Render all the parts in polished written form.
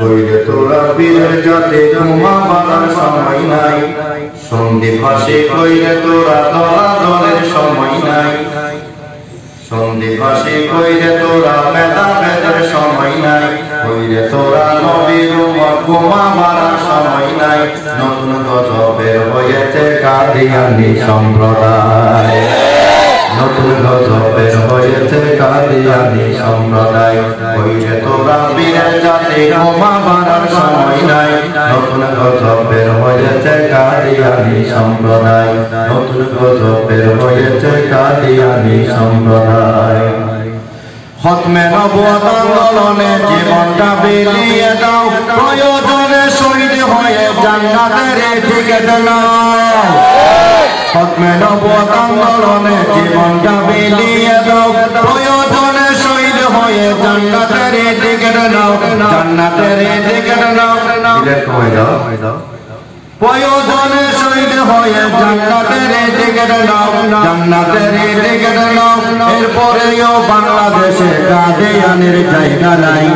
কইরে তোরা পীরের জাতে ঘুমাবার সময় নাই সন্ধি ফাঁসে কইরে তোরা দলাদলের সময় নাই সন্ধি ফাঁসে কইরে তোরা ভেদাভেদের সময় নাই কইরে তোরা নবীর উম্মত ঘুমাবার সময় নাই নতুন গজবের হয়েছে কাদিয়ানী সম্প্রদায় নতুন গজবের হয়েছে কাদিয়ানী সম্প্রদায় কইরে তোরা পীরের জাতে ঘুমাবার সময় নাই নতুন গজবের হয়েছে কাদিয়ানী সম্প্রদায় নতুন গজবের হয়েছে কাদিয়ানী সম্প্রদায় খতমে নবুয়ত আন্দোলনে জীবনটা বিলিয়ে দাও প্রয়োজনে শহীদ হয়ে জান্নাতের টিকিট নাও খতমে নবুয়ত আন্দোলনে জীবনটা বিলিয়ে দাও প্রয়োজনে শহীদ হয়ে জান্নাতের টিকিট নাও জান্নাতের টিকিট নাও প্রয়োজনে শহীদ হয়ে জান্নাতের টিকিট নাও জান্নাতের টিকিট নাও এরপরেও বাংলাদেশে কাদিয়ানীর জায়গা নাই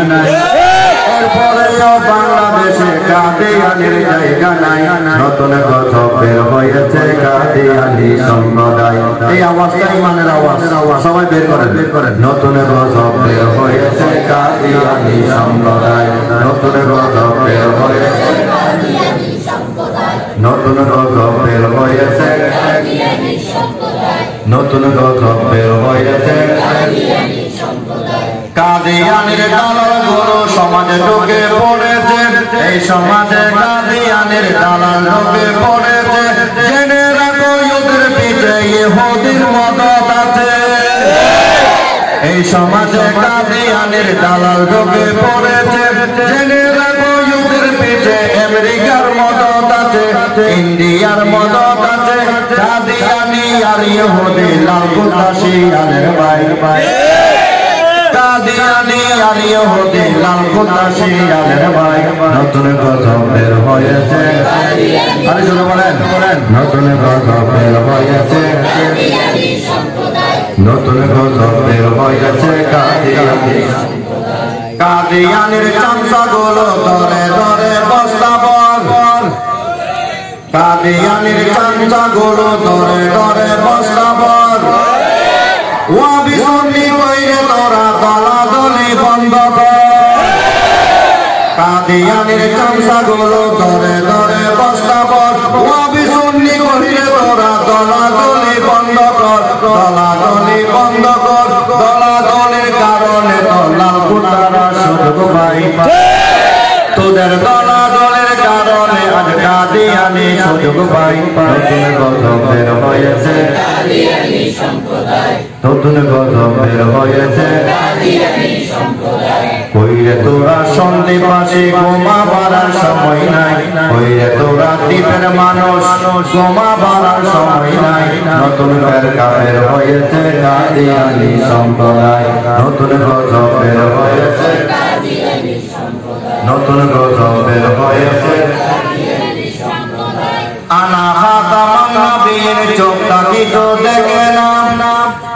এরপরেও বাংলাদেশে কাদিয়ানীর জায়গা নাই নতুন গজবের হয়েছে কাদিয়ানী সম্প্রদায় এই আওয়াজটা ইমানের আওয়াজ সবাই বের করেন নতুন গজবের হয়েছে কাদিয়ানী সম্প্রদায় নতুন গজবের হয়েছে নতুন গজবের হয়েছে নতুন গজবের হয়েছে কাদিয়ানীর দালাল গুরু সমাজে ঢুকে পড়েছে এই সমাজে কাদিয়ানীর দালাল ঢুকে পড়েছে জেনে রাখো ইহুদির পিছে ইহুদির মদত আছে এই সমাজে কাদিয়ানীর দালাল ঢুকে পড়েছে জেনে রাখো ইহুদির পিছে আমেরিকার মদত আছে ইন্ডিয়ার মদত আছে কাদিয়ানী আর ইহুদি লালকুতাশি আলের ভাই কাদিয়ানী আর ইহুদি লালকুতাশি আলের ভাই নতুন গজবের হয়েছে আরে জোরে বলেন নতুন গজবের হয়েছে নতুন গজবের হয়েছে কাদিয়ানী কাদিয়ানীর চামচাগুলো ধরে ধরে বস্তাবর কাদিয়ানীর চামচাগুলো ধরে ধরে বস্তাবর ওয়াবি সুন্নি কইরে তোরা দলাদলি বন্ধ কর কাদিয়ানীর চামচাগুলো ধরে ধরে বস্তাবর ওয়াবি সুন্নি কইরে তোরা দলাদলি বন্ধ কর দলাদলি বন্ধ কর দলাদলির কারণে তো লালকুতারা সুযোগ পাই তোদের দলাদলের কারণে আজ কাদিয়ানী সুযোগ পাই নতুন গজবের হয়েছে কাদিয়ানী সম্প্রদায় নতুন গজবের হয়েছে কাদিয়ানী সম্প্রদায় কইরে তোরা সন্ধি পাশে ঘুমাবার সময় নাই কইরে তোরা দ্বীপের মানুষ ঘুমাবার সময় নাই নতুন ফেরকার হয়েছে কাদিয়ানী সম্প্রদায় নতুন গজবের হয়েছে কাদিয়ানী সম্প্রদায় নতুন গজবের হয়েছে কাদিয়ানী সম্প্রদায় আনা খাতামান নবীর চোখটা কি তো দেখে না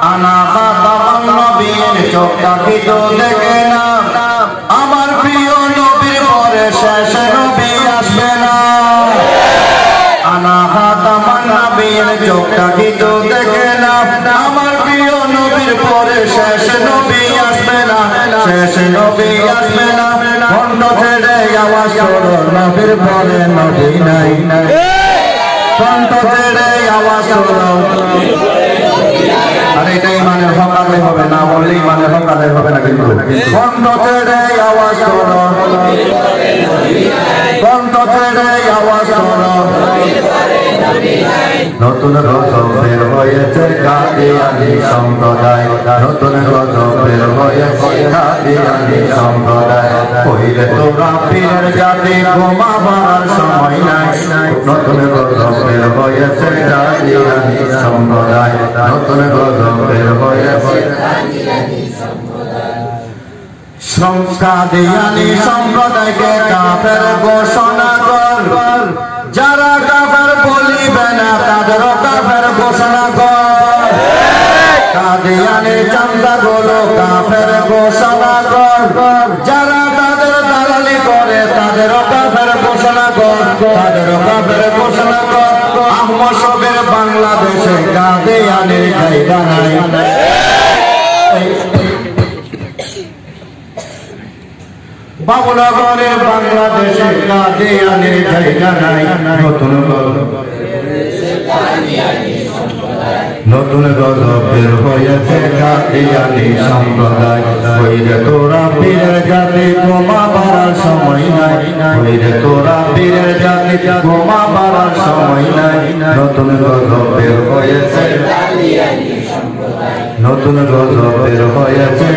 আনা খাতামান নবীর চোখটা কি তো দেখে না আমার প্রিয় নবীর পরে শেষ নবী আসবে না আনা খাতামান নবীর চোখটা কি তো দেখে না আমার প্রিয় নবীর পরে শেষ নবী আসবে না শেষ নবী আসবে না খন্ড ছেড়ে আওয়াজ করো নবীর পরে নবী নাই খন্ড ছেড়ে আওয়াজ করো আরে এটাই মানে হকালে হবে না বললেই মানে হকালে হবে না কিন্তু খন্ড ছেড়ে আওয়াজ করো খন্ড ছেড়ে আওয়াজ করো নতুন গজবের হয়েছে কাদিয়ানী সম্প্রদায় নতুন গজবের হয়েছে কাদিয়ানী সম্প্রদায় কইরে তোরা পীরের জাতি ঘুমাবার সময় নাই নতুন গজবের হয়েছে কাদিয়ানী সম্প্রদায় নতুন গজবের হয়েছে কাদিয়ানী কাদিয়ানী সম্প্রদায়কে কাফের ঘোষণা কর যারা কাফের বলিবে না তাদেরও কাফের ঘোষণা কর কাদিয়ানী চামচাগুলো কাফের ঘোষণা কর যারা তাদের দালালি করে তাদের কাবের ঘোষণা কর আহমদ সবের বাংলাদেশে কাদিয়ানির জায়গা নাই বাবুনগরের বাংলাদেশে কাদিয়ানির জায়গা নাই নতুন গজবের হয়েছে কাদিয়ানি সম্প্রদায় হইরে তোরা পীরের জাতি বোমা মারার সময় নাই হইরে তোরা পীরের জাতি বোমা মারার সময় নাই নতুন গজবের হয়েছে নতুন গজবের হয়েছে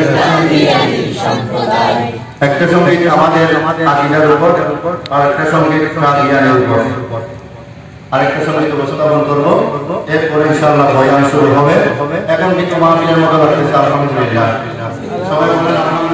একটা সঙ্গীত আমাদের আকীদার উপর আর একটা সঙ্গীত কাদিয়ানের উপর আরেকটা সঙ্গীত উপস্থাপন করব এরপরে ইনশাআল্লাহ বয়ান শুরু হবে এখন কিন্তু মাহফিলের মতো লাগতেছে আলহামদুলিল্লাহ সবাই বলেন আলহামদুলিল্লাহ